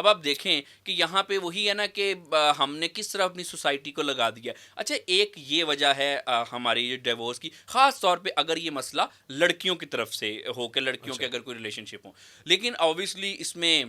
اب آپ دیکھیں کہ یہاں پہ وہی ہے نا کہ ہم نے کس طرح اپنی سوسائٹی کو لگا دیا ہے. اچھا ایک یہ وجہ ہے ہماری ڈیورس کی، خاص طور پہ اگر یہ مسئلہ لڑکیوں کی طرف سے ہو کہ لڑکیوں اچھا کے اگر کوئی ریلیشن شپ ہو، لیکن آبویسلی اس میں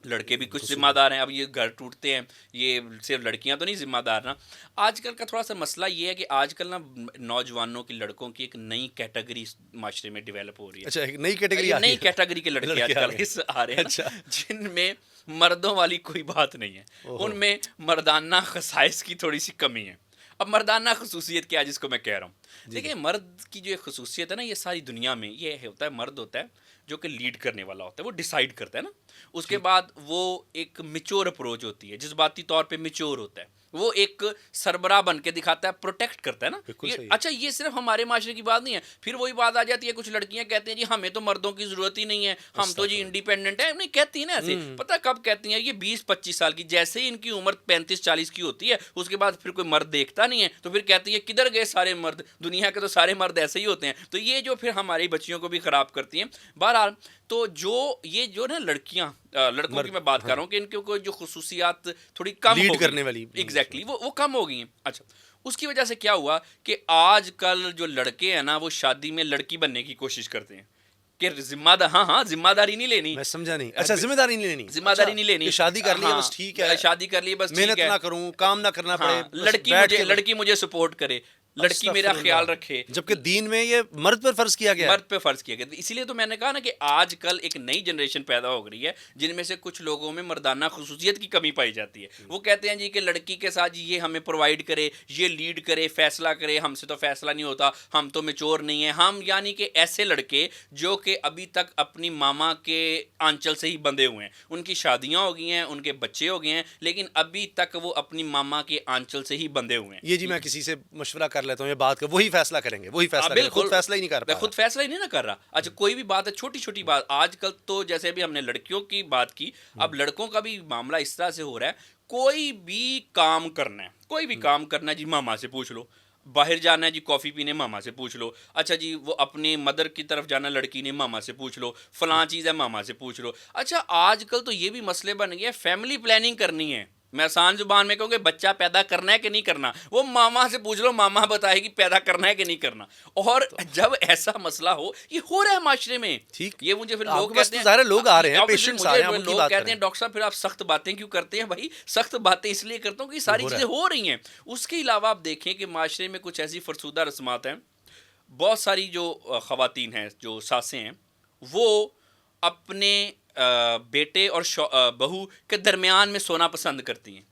لڑکے بھی کچھ ذمہ قصور دار ہیں. اب یہ گھر ٹوٹتے ہیں، یہ صرف لڑکیاں تو نہیں ذمہ دار نا. آج کل کا تھوڑا سا مسئلہ یہ ہے کہ آج کل نا نوجوانوں کی، لڑکوں کی ایک نئی کیٹیگری معاشرے میں ڈیولپ ہو رہی ہے. اچھا ایک نئی کیٹیگری یہ آ رہی نئی ہے، کیٹیگری کے لڑکے آج لڑکے آ کل گئے. اس آ رہے ہیں نا، اچھا جن میں مردوں والی کوئی بات نہیں ہے، اوہو ان میں مردانہ خصائص کی تھوڑی سی کمی ہے. اب مردانہ خصوصیت کیا ہے جس کو میں کہہ رہا ہوں؟ جی جی دیکھیں مرد کی جو ایک خصوصیت ہے نا، یہ ساری دنیا میں یہ ہوتا ہے، مرد ہوتا ہے جو کہ لیڈ کرنے والا ہوتا ہے، وہ ڈیسائیڈ کرتا ہے نا. اس کے ٹھیک بعد وہ ایک میچور اپروچ ہوتی ہے، جذباتی طور پہ میچور ہوتا ہے، وہ ایک سربراہ بن کے دکھاتا ہے، پروٹیکٹ کرتا ہے نا. بالکل یہ صحیح ہے. اچھا یہ صرف ہمارے معاشرے کی بات نہیں ہے. پھر وہی بات آ جاتی ہے، کچھ لڑکیاں کہتی ہیں جی ہمیں تو مردوں کی ضرورت ہی نہیں ہے، ہم تو جی استغفر اللہ. انڈیپینڈنٹ ہیں. نہیں کہتی ہیں نا ایسے، پتہ کب کہتی ہیں؟ یہ 20-25 سال کی، جیسے ہی ان کی عمر 35-40 کی ہوتی ہے، اس کے بعد پھر کوئی مرد دیکھتا نہیں ہے تو پھر کہتی ہے کدھر گئے سارے مرد، دنیا کے تو سارے مرد ایسے ہی ہوتے ہیں. تو یہ جو پھر ہماری بچیوں کو بھی خراب کرتی ہیں. بہرحال تو یہ جو نا لڑکیاں، لڑکوں کی مرد میں بات کر ہاں رہا ہوں کہ ان کو جو خصوصیات تھوڑی کم لیڈ ہو گئی، کرنے والی ایگزیکٹلی وہ کم ہو گئی ہیں. اچھا اس کی وجہ سے کیا ہوا کہ آج کل جو لڑکے ہیں نا، وہ شادی میں لڑکی بننے کی کوشش کرتے ہیں کہ ذمہ دار، ہاں ذمہ داری نہیں لینی، میں سمجھا نہیں. اچھا ذمہ داری نہیں لینی. ذمہ اچھا داری نہیں لینی. کہ شادی کر لی ہے بس ٹھیک ہے، ہاں شادی کر لی بس ٹھیک محنت ہے، نہ کروں، کام نہ کرنا ہاں پڑے، بس لڑکی بیٹھ مجھے، کے بس. لڑکی مجھے سپورٹ کرے، لڑکی میرا استغفر خیال اللہ. رکھے. جبکہ دین میں یہ مرد پر فرض کیا گیا ہے. مرد پہ فرض کیا گیا. اسی لیے تو میں نے کہا نا کہ آج کل ایک نئی جنریشن پیدا ہو گئی ہے جن میں سے کچھ لوگوں میں مردانہ خصوصیت کی کمی پائی جاتی ہے. وہ کہتے ہیں جی کہ لڑکی کے ساتھ یہ ہمیں پرووائڈ کرے، یہ لیڈ کرے، فیصلہ کرے، ہم سے تو فیصلہ نہیں ہوتا، ہم تو میچور نہیں ہیں ہم. یعنی کہ ایسے لڑکے جو کہ ابھی تک اپنی ماما کے آنچل سے ہی بندھے ہوئے ہیں، ان کی شادیاں ہو گئی ہیں، ان کے بچے ہو گئے ہیں، لیکن ابھی تک وہ اپنی ماما کے آنچل سے ہی بندھے ہوئے ہیں. یہ جی میں کسی سے مشورہ کر لیتا ہوں، یہ بات کر، وہی فیصلہ کریں گے، وہی فیصلہ کریں، خود بالکل فیصلہ ہی نہیں کر میں پا خود رہا. فیصلہ ہی نہیں نہ کر رہا. اچھا کوئی بھی بات ہے، چھوٹی چھوٹی بات، آج کل تو جیسے بھی ہم نے لڑکیوں کی بات کی، اب لڑکوں کا بھی معاملہ اس طرح سے ہو رہا ہے. کوئی بھی کام کرنا ہے، کوئی بھی کام کرنا ہے جی ماما سے پوچھ لو. باہر جانا ہے جی کافی پینے، ماما سے پوچھ لو. اچھا جی وہ اپنے مدر کی طرف جانا لڑکی نے، ماما سے پوچھ لو. فلاں چیز ہے، ماما سے پوچھ لو. اچھا آج کل تو یہ بھی مسئلے بن گئے، فیملی پلاننگ کرنی ہے، میں آسان زبان میں کہوں کہ بچہ پیدا کرنا ہے کہ نہیں کرنا، وہ ماما سے پوچھ لو، ماما بتائے گی پیدا کرنا ہے کہ نہیں کرنا. اور جب ایسا مسئلہ ہو، یہ ہو رہا ہے معاشرے میں. ٹھیک، یہ مجھے پھر آپ لوگ کے پاس کہتے تو ہیں، ظاہر ہے لوگ آ رہے ہیں، obviously پیشنٹس آ رہے ہیں، مجھے ہم ان کی لوگ بات کہتے کریں. ہیں ڈاکٹر صاحب پھر آپ سخت باتیں کیوں کرتے ہیں؟ بھائی سخت باتیں اس لیے کرتا ہوں کہ یہ یہ ساری ہو رہا چیزیں ہو رہی ہیں. اس کے علاوہ آپ دیکھیں کہ معاشرے میں کچھ ایسی فرسودہ رسمات ہیں. بہت ساری جو خواتین ہیں، جو ساسیں ہیں، وہ اپنے بیٹے اور بہو کے درمیان میں سونا پسند کرتی ہیں.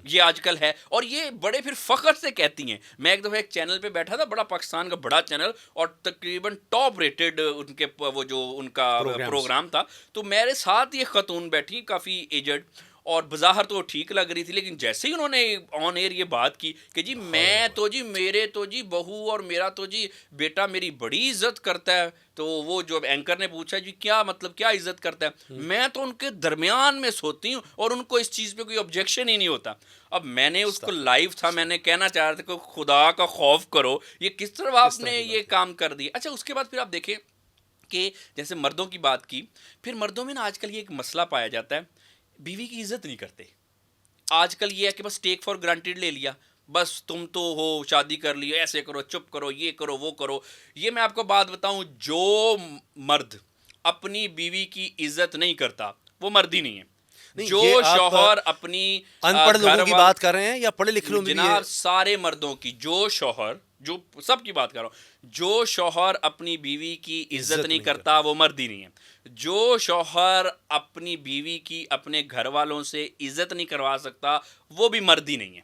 یہ آج کل ہے، اور یہ بڑے پھر فخر سے کہتی ہیں. میں ایک دفعہ ایک چینل پہ بیٹھا تھا، بڑا پاکستان کا بڑا چینل، اور تقریباً ٹاپ ریٹڈ ان کے وہ جو ان کا پروگرامز. پروگرام تھا. تو میرے ساتھ یہ خاتون بیٹھی، کافی ایجڈ، اور بظاہر تو ٹھیک لگ رہی تھی، لیکن جیسے ہی انہوں نے آن ایئر یہ بات کی کہ جی میں تو جی میرے تو جی بہو اور میرا تو جی بیٹا میری بڑی عزت کرتا ہے. تو وہ جو اینکر نے پوچھا جی کیا مطلب، کیا عزت کرتا ہے؟ میں تو ان کے درمیان میں سوتی ہوں اور ان کو اس چیز پہ کوئی آبجیکشن ہی نہیں ہوتا. اب میں نے اس کو لائیو تھا، میں نے کہنا چاہ رہا تھا کہ خدا کا خوف کرو، یہ کس طرح آپ نے یہ کام کر دیا. اچھا اس کے بعد پھر آپ دیکھیں کہ جیسے مردوں کی بات کی، پھر مردوں میں نا آج کل یہ ایک مسئلہ پایا جاتا ہے، بیوی کی عزت نہیں کرتے. آج کل یہ ہے کہ بس ٹیک فار گرانٹیڈ لے لیا، بس تم تو ہو، شادی کر لی، ایسے کرو، چپ کرو، یہ کرو، وہ کرو. یہ میں آپ کو بات بتاؤں، جو مرد اپنی بیوی کی عزت نہیں کرتا وہ مرد ہی نہیں ہے. جو یہ آپ شوہر اپنی ان پڑھ گھر لوگوں کی وال، بات کر رہے ہیں یا پڑھے لکھے لوگوں میں بھی یہ؟ جناب سارے مردوں کی، جو شوہر، جو سب کی بات کر رہا ہوں، جو شوہر اپنی بیوی کی عزت نہیں کرتا وہ مرد ہی نہیں ہے. جو شوہر اپنی بیوی کی اپنے گھر والوں سے عزت نہیں کروا سکتا وہ بھی مرد ہی نہیں ہے.